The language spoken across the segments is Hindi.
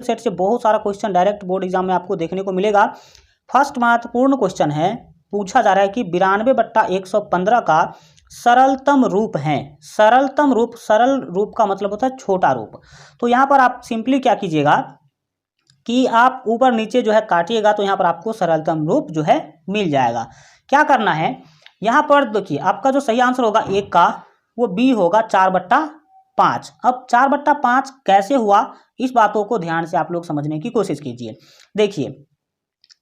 सेट से बहुत सारा क्वेश्चन डायरेक्ट बोर्ड एग्जाम में आपको देखने को मिलेगा। फर्स्ट महत्वपूर्ण क्वेश्चन है, पूछा जा रहा है कि 92/115 का सरलतम रूप है। सरलतम रूप, सरल रूप का मतलब होता है छोटा रूप। तो यहाँ पर आप सिंपली क्या कीजिएगा कि आप ऊपर नीचे जो है काटिएगा तो यहाँ पर आपको सरलतम रूप जो है मिल जाएगा। क्या करना है, यहाँ पर देखिए आपका जो सही आंसर होगा एक का, वो बी होगा 4/5। अब 4/5 कैसे हुआ, इस बातों को ध्यान से आप लोग समझने की कोशिश कीजिए। देखिए,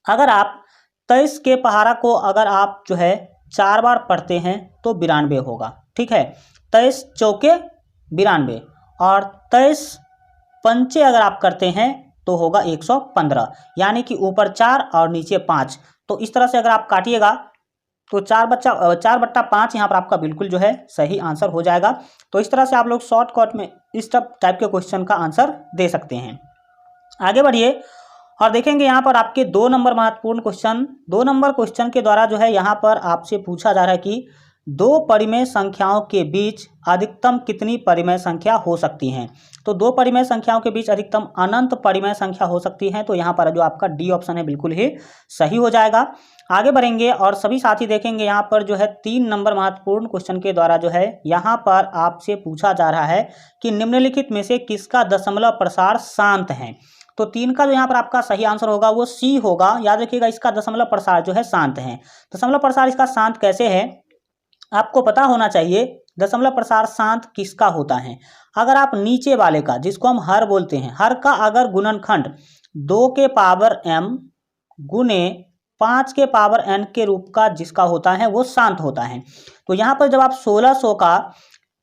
अगर आप 23 के पहाड़ा को अगर आप जो है 4 बार पढ़ते हैं तो 92 होगा, ठीक है। 23 चौके 92 और 23 पंचे अगर आप करते हैं तो होगा 115, यानी कि ऊपर 4 और नीचे 5। तो इस तरह से अगर आप काटिएगा तो 4/5 यहाँ पर आपका बिल्कुल जो है सही आंसर हो जाएगा। तो इस तरह से आप लोग शॉर्टकट में इस टाइप के क्वेश्चन का आंसर दे सकते हैं। आगे बढ़िए और देखेंगे यहाँ पर आपके 2 नंबर महत्वपूर्ण क्वेश्चन। 2 नंबर क्वेश्चन के द्वारा जो है यहाँ पर आपसे पूछा जा रहा है कि 2 परिमेय संख्याओं के बीच अधिकतम कितनी परिमेय संख्या हो सकती हैं। तो 2 परिमेय संख्याओं के बीच अधिकतम अनंत परिमेय संख्या हो सकती है। तो यहाँ पर जो आपका डी ऑप्शन है बिल्कुल ही सही हो जाएगा। आगे बढ़ेंगे और सभी साथी देखेंगे यहाँ पर जो है 3 नंबर महत्वपूर्ण क्वेश्चन के द्वारा जो है यहाँ पर आपसे पूछा जा रहा है कि निम्नलिखित में से किसका दशमलव प्रसार शांत है। तो 3 का जो यहाँ पर आपका सही आंसर होगा वो सी होगा। याद रखिएगा, इसका दशमलव प्रसार जो है शांत है। दशमलव प्रसार इसका शांत कैसे है आपको पता होना चाहिए। दशमलव प्रसार शांत किसका होता है, अगर आप नीचे वाले का, जिसको हम हर बोलते हैं, हर का अगर गुणनखंड 2 के पावर m गुने 5 के पावर n के रूप का जिसका होता है वो शांत होता है। तो यहाँ पर जब आप 1600 का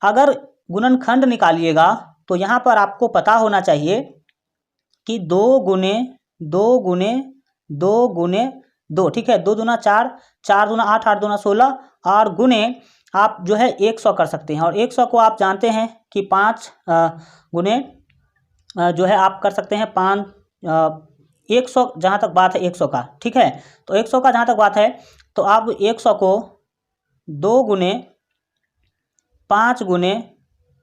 अगर गुणनखंड निकालिएगा तो यहाँ पर आपको पता होना चाहिए कि 2 गुने 2 गुने 2 गुने 2, ठीक है। 2 दूना 4, 4 दूना 8, 8 दूना 16 और गुने आप जो है 100 कर सकते हैं। और 100 को आप जानते हैं कि 5 गुने जो है आप कर सकते हैं 5 100, जहाँ तक बात है 100 का, ठीक है। तो 100 का जहाँ तक बात है तो आप 100 को 2 गुने 5 गुने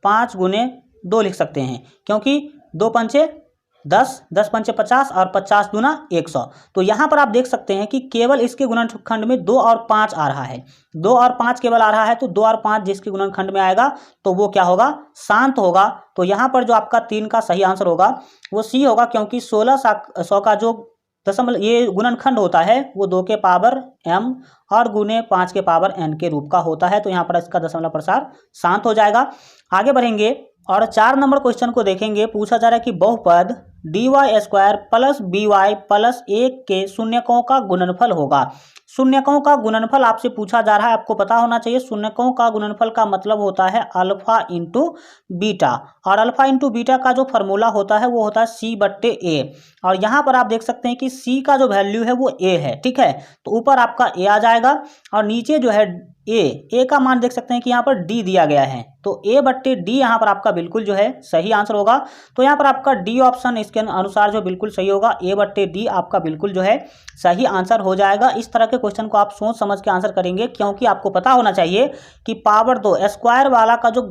5 गुने 2 लिख सकते हैं, क्योंकि 2 पंचे 10, 10 पंचे 50 और 50 दूना 100। तो यहाँ पर आप देख सकते हैं कि केवल इसके गुणनखंड में 2 और 5 आ रहा है। 2 और 5 केवल आ रहा है, तो 2 और 5 जिसके गुणनखंड में आएगा तो वो क्या होगा, शांत होगा। तो यहाँ पर जो आपका 3 का सही आंसर होगा वो सी होगा, क्योंकि 1600 का जो दशमलव ये गुणनखंड होता है वो 2 के पावर m और गुने 5 के पावर n के रूप का होता है। तो यहाँ पर इसका दशमलव प्रसार शांत हो जाएगा। आगे बढ़ेंगे और 4 नंबर क्वेश्चन को देखेंगे। पूछा जा रहा है कि बहुपद dy² प्लस by प्लस 1 के शून्यकों का गुणनफल होगा। शून्यकों का गुणनफल आपसे पूछा जा रहा है, आपको पता होना चाहिए शून्यकों का गुणनफल का मतलब होता है अल्फा इंटू बीटा, और अल्फा इंटू बीटा का जो फॉर्मूला होता है वो होता है c/a। और यहाँ पर आप देख सकते हैं कि c का जो वैल्यू है वो a है, ठीक है। तो ऊपर आपका a आ जाएगा और नीचे जो है a का मान देख सकते हैं कि यहाँ पर d दिया गया है। तो a/d यहाँ पर आपका बिल्कुल जो है सही आंसर होगा। तो यहाँ पर आपका डी ऑप्शन इसके अनुसार जो बिल्कुल सही होगा, a/d आपका बिल्कुल जो है सही आंसर हो जाएगा। इस तरह के क्वेश्चन को आप सोच समझ के आंसर करेंगे, क्योंकि आपको पता होना चाहिए कि पावर 2 स्क्वायर वाला का जो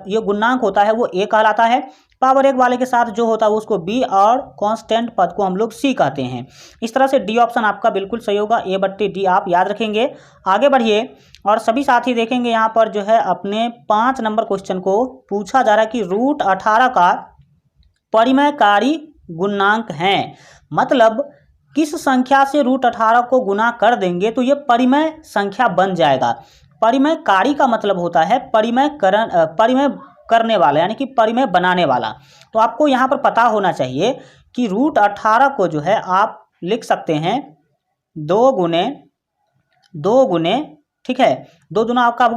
ये गुणांक होता है वो a कहलाता है। पावर 1 वाले के साथ जो होता है उसको b और कांस्टेंट पद को हम लोग c कहते हैं। इस तरह से डी ऑप्शन आपका बिल्कुल सही होगा, a/d आप याद रखेंगे। आगे बढ़िए और सभी साथी देखेंगे यहाँ पर जो है अपने 5 नंबर क्वेश्चन को पूछा जा रहा है कि √18 का परिमेयकारी गुणांक है। मतलब किस संख्या से √18 को गुना कर देंगे तो ये परिमेय संख्या बन जाएगा। परिमेयकारी का मतलब होता है परिमेय करने वाला, यानी कि परिमेय बनाने वाला। तो आपको यहाँ पर पता होना चाहिए कि √18 को जो है आप लिख सकते हैं 2 गुने, ठीक है, 2 दूना आपका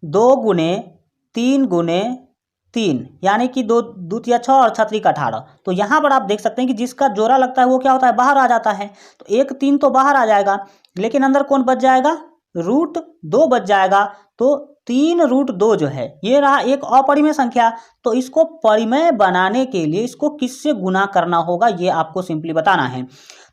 दो गुने 3 गुने 3, यानी कि 2 दूतिया 6 और छतरी का 18। तो यहाँ पर आप देख सकते हैं कि जिसका जोड़ा लगता है वो क्या होता है, बाहर आ जाता है। तो 1 3 तो बाहर आ जाएगा, लेकिन अंदर कौन बच जाएगा, √2 बच जाएगा। तो 3√2 जो है ये रहा एक अपरिमेय संख्या। तो इसको परिमेय बनाने के लिए इसको किससे गुना करना होगा, ये आपको सिंपली बताना है।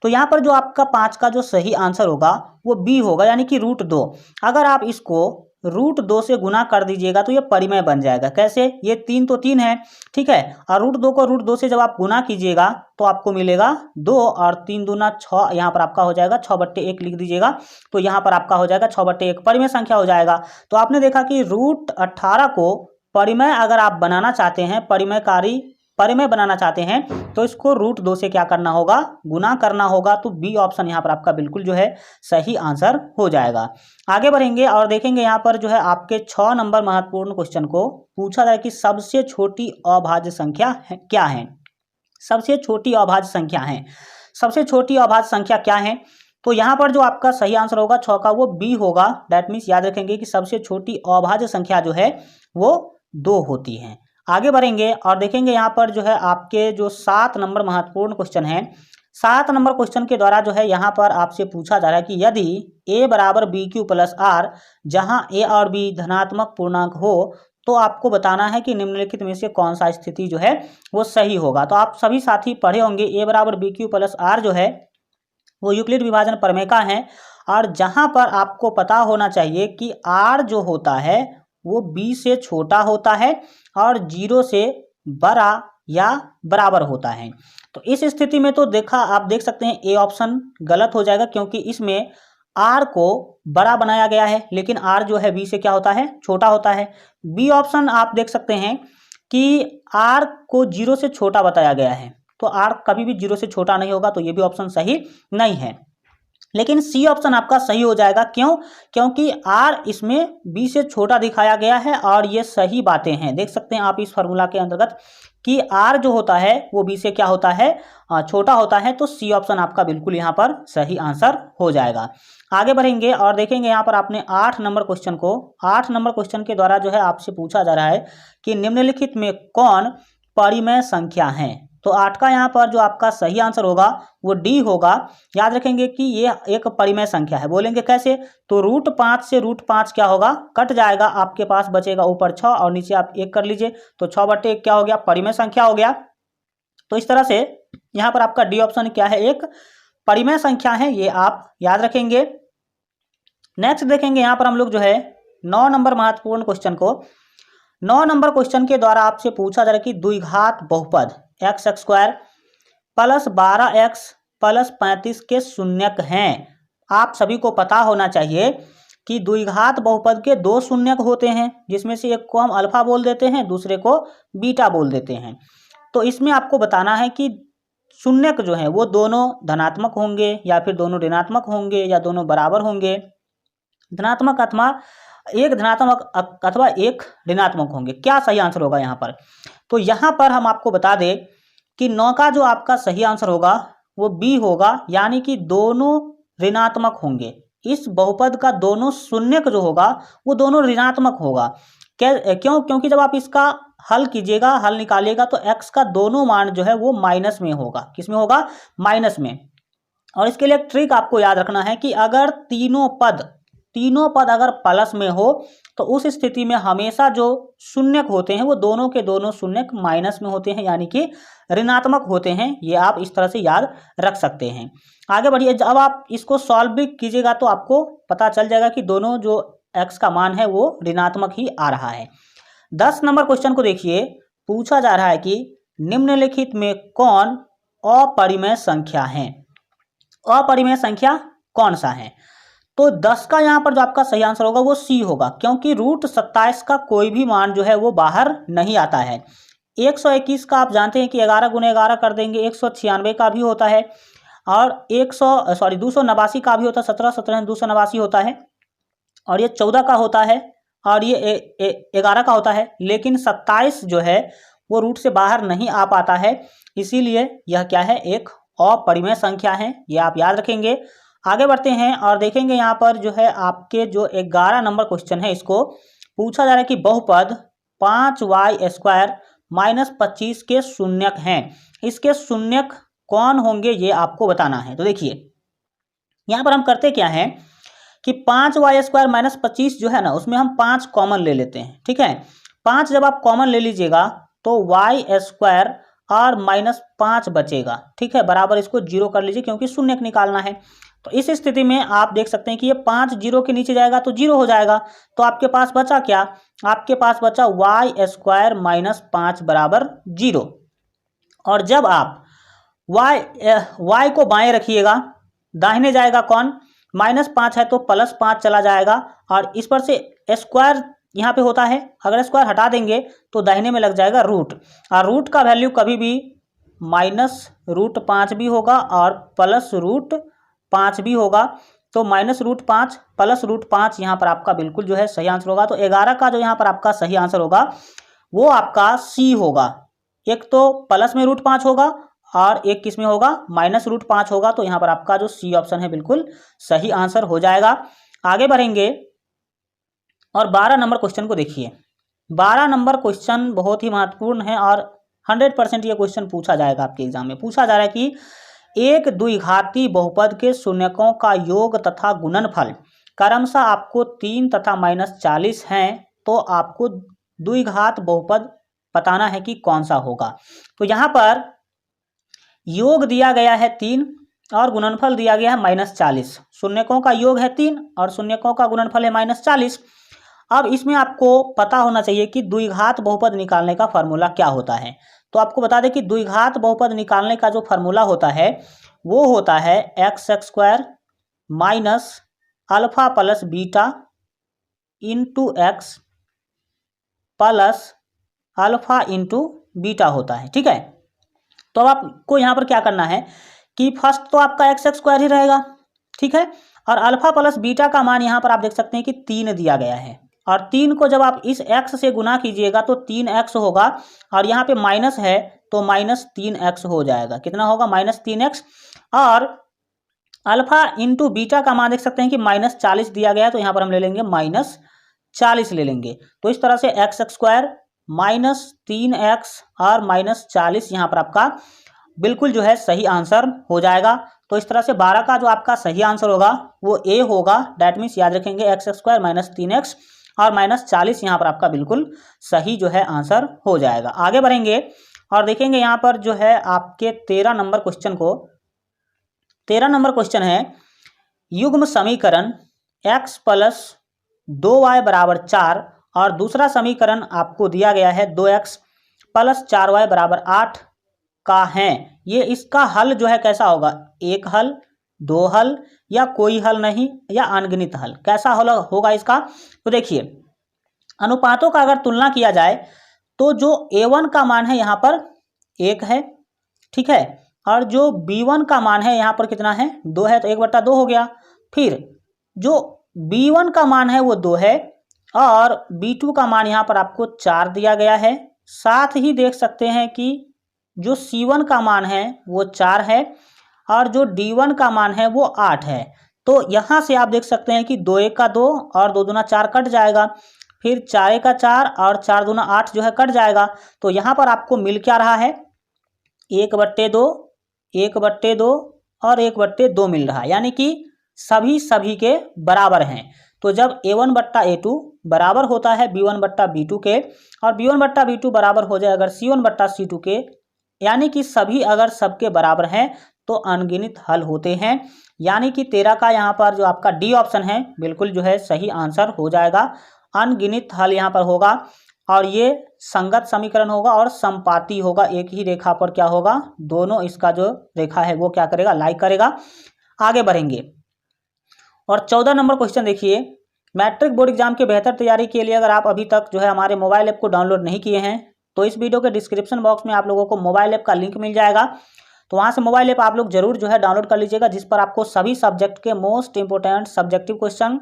तो यहाँ पर जो आपका 5 का जो सही आंसर होगा वो बी होगा, यानी कि √2। अगर आप इसको √2 से गुना कर दीजिएगा तो ये परिमेय बन जाएगा। कैसे, ये 3 तो 3 है, ठीक है, और √2 को √2 से जब आप गुना कीजिएगा तो आपको मिलेगा 2 और 3 दूना 6, यहाँ पर आपका हो जाएगा 6/1 लिख दीजिएगा। तो यहाँ पर आपका हो जाएगा 6/1 परिमेय संख्या हो जाएगा। तो आपने देखा कि √18 को परिमेय अगर आप बनाना चाहते हैं, परिमेय बनाना चाहते हैं तो इसको √2 से क्या करना होगा, गुना करना होगा। तो बी ऑप्शन यहाँ पर आपका बिल्कुल जो है सही आंसर हो जाएगा। आगे बढ़ेंगे और देखेंगे यहाँ पर जो है आपके 6 नंबर महत्वपूर्ण क्वेश्चन को पूछा जाए कि सबसे छोटी अभाज्य संख्या क्या है। सबसे छोटी अभाज्य संख्या है, सबसे छोटी अभाज्य संख्या क्या है। तो यहाँ पर जो आपका सही आंसर होगा 6 का वो बी होगा। दैट मीन्स याद रखेंगे कि सबसे छोटी अभाज्य संख्या जो है वो 2 होती है। आगे बढ़ेंगे और देखेंगे यहाँ पर जो है आपके जो 7 नंबर महत्वपूर्ण क्वेश्चन है। 7 नंबर क्वेश्चन के द्वारा जो है यहाँ पर आपसे पूछा जा रहा है कि यदि a = BQ + R, जहाँ a और b धनात्मक पूर्णांक हो तो आपको बताना है कि निम्नलिखित में से कौन सा स्थिति जो है वो सही होगा। तो आप सभी साथी पढ़े होंगे a = BQ + R जो है वो यूक्लिड विभाजन प्रमेय का है। और जहाँ पर आपको पता होना चाहिए कि R जो होता है वो b से छोटा होता है और 0 से बड़ा या बराबर होता है। तो इस स्थिति में तो आप देख सकते हैं ए ऑप्शन गलत हो जाएगा, क्योंकि इसमें R को बड़ा बनाया गया है लेकिन R जो है b से क्या होता है, छोटा होता है। बी ऑप्शन आप देख सकते हैं कि R को 0 से छोटा बताया गया है, तो R कभी भी 0 से छोटा नहीं होगा, तो ये भी ऑप्शन सही नहीं है। लेकिन सी ऑप्शन आपका सही हो जाएगा। क्यों, क्योंकि R इसमें b से छोटा दिखाया गया है और ये सही बातें हैं। देख सकते हैं आप इस फार्मूला के अंतर्गत कि R जो होता है वो b से क्या होता है, छोटा होता है। तो सी ऑप्शन आपका बिल्कुल यहाँ पर सही आंसर हो जाएगा। आगे बढ़ेंगे और देखेंगे यहाँ पर आपने 8 नंबर क्वेश्चन को, 8 नंबर क्वेश्चन के द्वारा जो है आपसे पूछा जा रहा है कि निम्नलिखित में कौन परिमेय संख्या है। तो 8 का यहाँ पर जो आपका सही आंसर होगा वो डी होगा। याद रखेंगे कि ये एक परिमेय संख्या है। बोलेंगे कैसे, तो √5 से √5 क्या होगा, कट जाएगा, आपके पास बचेगा ऊपर 6 और नीचे आप 1 कर लीजिए। तो 6/1 क्या हो गया, परिमेय संख्या हो गया। तो इस तरह से यहाँ पर आपका डी ऑप्शन क्या है, एक परिमेय संख्या है, ये आप याद रखेंगे। नेक्स्ट देखेंगे यहाँ पर हम लोग जो है 9 नंबर महत्वपूर्ण क्वेश्चन को। 9 नंबर क्वेश्चन के द्वारा आपसे पूछा जा रहा है कि द्विघात बहुपद x² + 12x + 35 के शून्यक हैं। आप सभी को पता होना चाहिए कि द्विघात बहुपद के 2 शून्यक होते हैं, जिसमें से एक को हम अल्फा बोल देते हैं, दूसरे को बीटा बोल देते हैं। तो इसमें आपको बताना है कि शून्यक जो है वो दोनों धनात्मक होंगे या फिर दोनों ऋणात्मक होंगे या दोनों बराबर होंगे, धनात्मक अथवा एक धनात्मक अथवा एक ऋणात्मक होंगे। क्या सही आंसर होगा यहाँ पर, तो यहाँ पर हम आपको बता दें कि 9 का जो आपका सही आंसर होगा वो बी होगा, यानी कि दोनों ऋणात्मक होंगे। इस बहुपद का दोनों शून्यक जो होगा वो दोनों ऋणात्मक होगा। क्यों, क्योंकि जब आप इसका हल कीजिएगा, हल निकालिएगा तो x का दोनों मान जो है वो माइनस में होगा। किस में होगा, माइनस में। और इसके लिए एक ट्रिक आपको याद रखना है कि अगर तीनों पद अगर प्लस में हो तो उस स्थिति में हमेशा जो शून्यक होते हैं वो दोनों के दोनों शून्यक माइनस में होते हैं, यानी कि ऋणात्मक होते हैं। ये आप इस तरह से याद रख सकते हैं। आगे बढ़िए, जब आप इसको सॉल्व भी कीजिएगा तो आपको पता चल जाएगा कि दोनों जो x का मान है वो ऋणात्मक ही आ रहा है। 10 नंबर क्वेश्चन को देखिए, पूछा जा रहा है कि निम्नलिखित में कौन अपरिमेय संख्या है। अपरिमेय संख्या कौन सा है, तो 10 का यहाँ पर जो आपका सही आंसर होगा वो सी होगा, क्योंकि √27 का कोई भी मान जो है वो बाहर नहीं आता है। 121 का आप जानते हैं कि 11 × 11 कर देंगे, 196 का भी होता है और 289 का भी होता है, 17 289 होता है और ये 14 का होता है और ये 11 का होता है। लेकिन 27 जो है वो रूट से बाहर नहीं आ पाता है, इसीलिए यह क्या है, एक अपरिमेय संख्या है। ये आप याद रखेंगे। आगे बढ़ते हैं और देखेंगे यहाँ पर जो है आपके जो 11 नंबर क्वेश्चन है, इसको पूछा जा रहा है कि बहुपद 5y² माइनस 25 के शून्यक हैं। इसके शून्यक कौन होंगे ये आपको बताना है। तो देखिए यहाँ पर हम करते क्या हैं कि 5y² माइनस 25 जो है ना, उसमें हम 5 कॉमन ले लेते हैं। ठीक है, 5 जब आप कॉमन ले लीजिएगा तो y² और माइनस 5 बचेगा। ठीक है, बराबर इसको 0 कर लीजिए क्योंकि शून्यक निकालना है। तो इस स्थिति में आप देख सकते हैं कि ये 5 0 के नीचे जाएगा तो 0 हो जाएगा। तो आपके पास बचा क्या, आपके पास बचा y² माइनस 5 बराबर 0। और जब आप y को बाएं रखिएगा, दाहिने जाएगा कौन, -5 है तो +5 चला जाएगा और इस पर से स्क्वायर यहाँ पे होता है, अगर स्क्वायर हटा देंगे तो दाहिने में लग जाएगा रूट, और रूट का वैल्यू कभी भी -√5 भी होगा और +√5 भी होगा। तो -√5 +√5 यहाँ पर आपका बिल्कुल जो है सही आंसर होगा। तो 11 का जो यहाँ पर आपका सही आंसर होगा वो आपका सी होगा। एक तो प्लस में √5 होगा और एक किस में होगा, -√5 होगा। तो यहाँ पर आपका जो सी ऑप्शन है बिल्कुल सही आंसर हो जाएगा। आगे बढ़ेंगे और 12 नंबर क्वेश्चन को देखिए। 12 नंबर क्वेश्चन बहुत ही महत्वपूर्ण है और 100% ये क्वेश्चन पूछा जाएगा आपके एग्जाम में। पूछा जा रहा है कि एक द्विघाती बहुपद के शून्यकों का योग तथा गुणनफल क्रमशः आपको 3 तथा -40 हैं, तो आपको द्विघात बहुपद बताना है कि कौन सा होगा। तो यहाँ पर योग दिया गया है 3 और गुणनफल दिया गया है -40। शून्यकों का योग है 3 और शून्यकों का गुणनफल है -40। अब इसमें आपको पता होना चाहिए कि द्विघात बहुपद निकालने का फॉर्मूला क्या होता है। तो आपको बता दें कि द्विघात बहुपद निकालने का जो फॉर्मूला होता है वो होता है x² minus alpha plus beta into x plus alpha into beta होता है। ठीक है, तो अब आपको यहाँ पर क्या करना है कि फर्स्ट तो आपका x² ही रहेगा। ठीक है, और अल्फा प्लस बीटा का मान यहाँ पर आप देख सकते हैं कि 3 दिया गया है, और 3 को जब आप इस x से गुना कीजिएगा तो 3x होगा, और यहाँ पे माइनस है तो -3x हो जाएगा। कितना होगा, -3x। और अल्फा इंटू बीटा का मान देख सकते हैं कि -40 दिया गया है, तो यहाँ पर हम ले लेंगे -40 ले लेंगे। तो इस तरह से x² -3x और -40 यहाँ पर आपका बिल्कुल जो है सही आंसर हो जाएगा। तो इस तरह से 12 का जो आपका सही आंसर होगा वो ए होगा। डैट मीन्स याद रखेंगे x² -3x और -40 यहाँ पर आपका बिल्कुल सही जो है आंसर हो जाएगा। आगे बढ़ेंगे और देखेंगे यहाँ पर जो है आपके 13 नंबर क्वेश्चन को। 13 नंबर क्वेश्चन है युग्म समीकरण x + 2y = 4 और दूसरा समीकरण आपको दिया गया है 2x + 4y = 8 का है। ये इसका हल जो है कैसा होगा, एक हल, दो हल या कोई हल नहीं या अनगिनत हल, कैसा हल होगा इसका। तो देखिए अनुपातों का अगर तुलना किया जाए तो जो a1 का मान है यहाँ पर 1 है। ठीक है, और जो b1 का मान है यहाँ पर कितना है, 2 है, तो 1/2 हो गया। फिर जो b1 का मान है वो 2 है और b2 का मान यहाँ पर आपको 4 दिया गया है। साथ ही देख सकते हैं कि जो c1 का मान है वो 4 है और जो d1 का मान है वो 8 है। तो यहाँ से आप देख सकते हैं कि 2 1 का 2 और 2 दूना 4 कट जाएगा, फिर 4 1 का 4 और 4 दूना 8 जो है कट जाएगा। तो यहाँ पर आपको मिल क्या रहा है, 1/2 1/2 और 1/2 मिल रहा है, यानी कि सभी के बराबर हैं। तो जब a1/a2 बराबर होता है b1/b2 के और b1/b2 बराबर हो जाए अगर c1/c2 के, यानी कि सभी अगर सबके बराबर हैं तो अनगिनत हल होते हैं। यानी कि 13 का यहाँ पर जो आपका डी ऑप्शन है बिल्कुल जो है सही आंसर हो जाएगा। अनगिनत हल यहाँ पर होगा और ये संगत समीकरण होगा और समपाती होगा। एक ही रेखा पर क्या होगा, दोनों इसका जो रेखा है वो क्या करेगा, लाइक करेगा। आगे बढ़ेंगे और 14 नंबर क्वेश्चन देखिए। मैट्रिक बोर्ड एग्जाम के बेहतर तैयारी के लिए अगर आप अभी तक जो है हमारे मोबाइल ऐप को डाउनलोड नहीं किए हैं तो इस वीडियो के डिस्क्रिप्शन बॉक्स में आप लोगों को मोबाइल ऐप का लिंक मिल जाएगा। तो वहाँ से मोबाइल ऐप आप लोग जरूर जो है डाउनलोड कर लीजिएगा, जिस पर आपको सभी सब्जेक्ट के most important subjective question,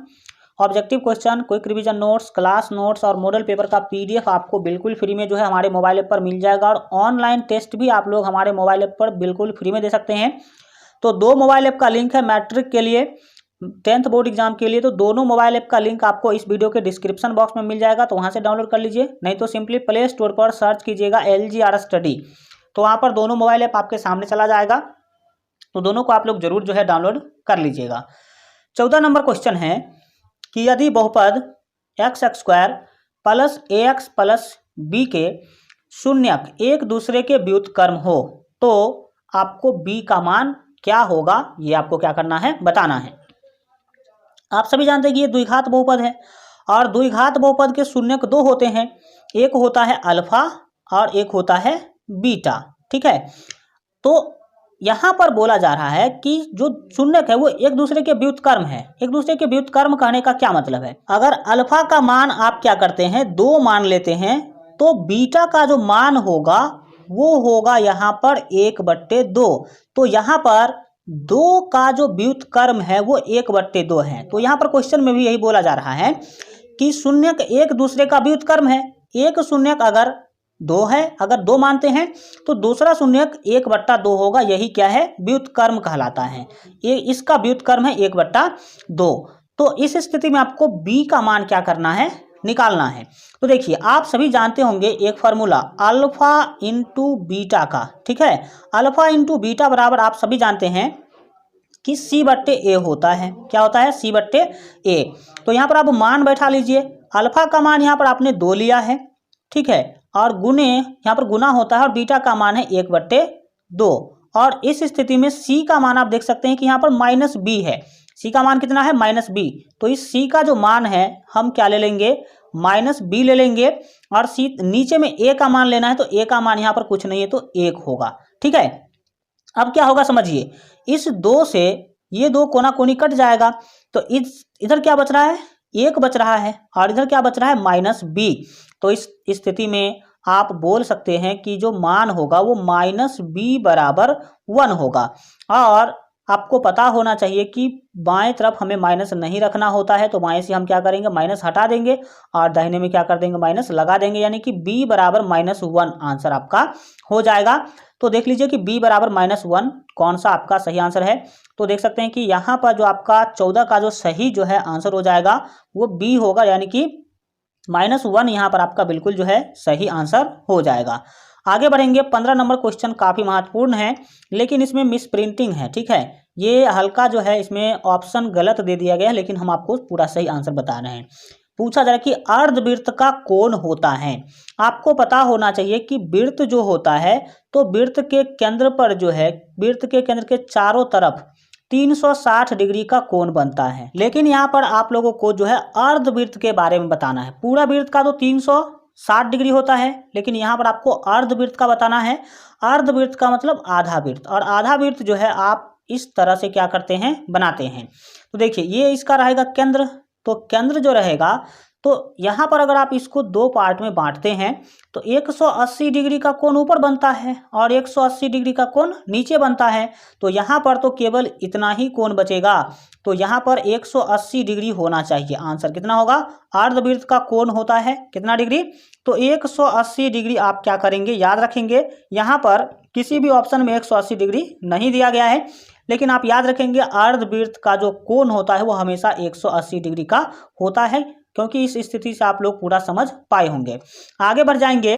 objective question, quick revision notes, class notes और मॉडल पेपर का PDF आपको बिल्कुल फ्री में जो है हमारे मोबाइल ऐप पर मिल जाएगा। और ऑनलाइन टेस्ट भी आप लोग हमारे मोबाइल ऐप पर बिल्कुल फ्री में दे सकते हैं। तो 2 मोबाइल ऐप का लिंक है मैट्रिक के लिए, 10th बोर्ड एग्जाम के लिए, तो दोनों मोबाइल ऐप का लिंक आपको इस वीडियो के डिस्क्रिप्शन बॉक्स में मिल जाएगा, तो वहाँ से डाउनलोड कर लीजिए। नहीं तो सिंपली प्ले स्टोर पर सर्च कीजिएगा LGR स्टडी, तो वहाँ पर दोनों मोबाइल ऐप आपके सामने चला जाएगा। तो दोनों को आप लोग जरूर जो है डाउनलोड कर लीजिएगा। 14 नंबर क्वेश्चन है कि यदि बहुपद x² plus AX plus B के शून्यक एक दूसरे के व्युत्क्रम हो तो आपको B का मान क्या होगा, ये आपको क्या करना है, बताना है। आप सभी जानते हैं कि ये द्विघात बहुपद है और द्विघात बहुपद के शून्यक दो होते हैं, एक होता है अल्फा और एक होता है बीटा, ठीक है। तो यहाँ पर बोला जा रहा है कि जो शून्यक है वो एक दूसरे के व्युत्क्रम है। एक दूसरे के व्युत्क्रम कहने का क्या मतलब है, अगर अल्फा का मान आप क्या करते हैं, 2 मान लेते हैं, तो बीटा का जो मान होगा वो होगा यहाँ पर 1/2। तो यहाँ पर 2 का जो व्युत्क्रम है वो 1/2 है। तो यहाँ पर क्वेश्चन में भी यही बोला जा रहा है कि शून्यक एक दूसरे का व्युत्क्रम है। एक शून्यक अगर 2 है, अगर 2 मानते हैं तो दूसरा शून्यक 1/2 होगा, यही क्या है, व्युत्क्रम कहलाता है। ये इसका व्युत्क्रम है 1/2। तो इस स्थिति में आपको b का मान क्या करना है, निकालना है। तो देखिए आप सभी जानते होंगे एक फार्मूला अल्फा इंटू बीटा का, ठीक है। अल्फा इंटू बीटा बराबर आप सभी जानते हैं कि C/A होता है। क्या होता है, C/A। तो यहाँ पर आप मान बैठा लीजिए। अल्फा का मान यहाँ पर आपने 2 लिया है, ठीक है, और गुने यहाँ पर गुना होता है और बीटा का मान है 1/2। और इस स्थिति में C का मान आप देख सकते हैं कि यहाँ पर -B है। C का मान कितना है, -B। तो इस C का जो मान है हम क्या ले लेंगे, -B ले लेंगे। और C नीचे में A का मान लेना है, तो A का मान यहाँ पर कुछ नहीं है तो 1 होगा, ठीक है। अब क्या होगा समझिए, इस 2 से ये 2 कोना कोनी कट जाएगा, तो इधर क्या बच रहा है, 1 बच रहा है, और इधर क्या बच रहा है, -B। तो इस स्थिति में आप बोल सकते हैं कि जो मान होगा वो -B = 1 होगा। और आपको पता होना चाहिए कि बाएं तरफ हमें माइनस नहीं रखना होता है, तो बाएं से हम क्या करेंगे, माइनस हटा देंगे और दाहिने में क्या कर देंगे, माइनस लगा देंगे, यानी कि B = -1 आंसर आपका हो जाएगा। तो देख लीजिए कि B = -1 कौन सा आपका सही आंसर है। तो देख सकते हैं कि यहाँ पर जो आपका 14 का जो सही जो है आंसर हो जाएगा वो B होगा, यानी कि -1 यहाँ पर आपका बिल्कुल जो है सही आंसर हो जाएगा। आगे बढ़ेंगे। 15 नंबर क्वेश्चन काफ़ी महत्वपूर्ण है, लेकिन इसमें मिस प्रिंटिंग है, ठीक है। ये हल्का जो है इसमें ऑप्शन गलत दे दिया गया है, लेकिन हम आपको पूरा सही आंसर बता रहे हैं। पूछा जा रहा है कि अर्धवृत्त का कोण होता है। आपको पता होना चाहिए कि वृत्त जो होता है, तो वृत्त के केंद्र पर जो है, वृत्त के केंद्र के चारों तरफ 360 डिग्री का कोण बनता है। लेकिन यहाँ पर आप लोगों को जो है अर्धवृत्त के बारे में बताना है। पूरा वृत्त का तो 360 डिग्री होता है, लेकिन यहाँ पर आपको अर्धवृत्त का बताना है। अर्धवृत्त का मतलब आधा वृत्त, और आधा वृत्त जो है आप इस तरह से क्या करते हैं, बनाते हैं। तो देखिए ये इसका रहेगा केंद्र, तो केंद्र जो रहेगा, तो यहाँ पर अगर आप इसको 2 पार्ट में बांटते हैं तो 180 डिग्री का कोण ऊपर बनता है और 180 डिग्री का कोण नीचे बनता है। तो यहाँ पर तो केवल इतना ही कोण बचेगा, तो यहाँ पर 180 डिग्री होना चाहिए। आंसर कितना होगा, अर्धवृत्त का कोण होता है कितना डिग्री, तो 180 डिग्री आप क्या करेंगे, याद रखेंगे। यहाँ पर किसी भी ऑप्शन में 180 डिग्री नहीं दिया गया है, लेकिन आप याद रखेंगे अर्धवृत्त का जो कोण होता है वो हमेशा 180 डिग्री का होता है, क्योंकि इस स्थिति से आप लोग पूरा समझ पाए होंगे। आगे बढ़ जाएंगे।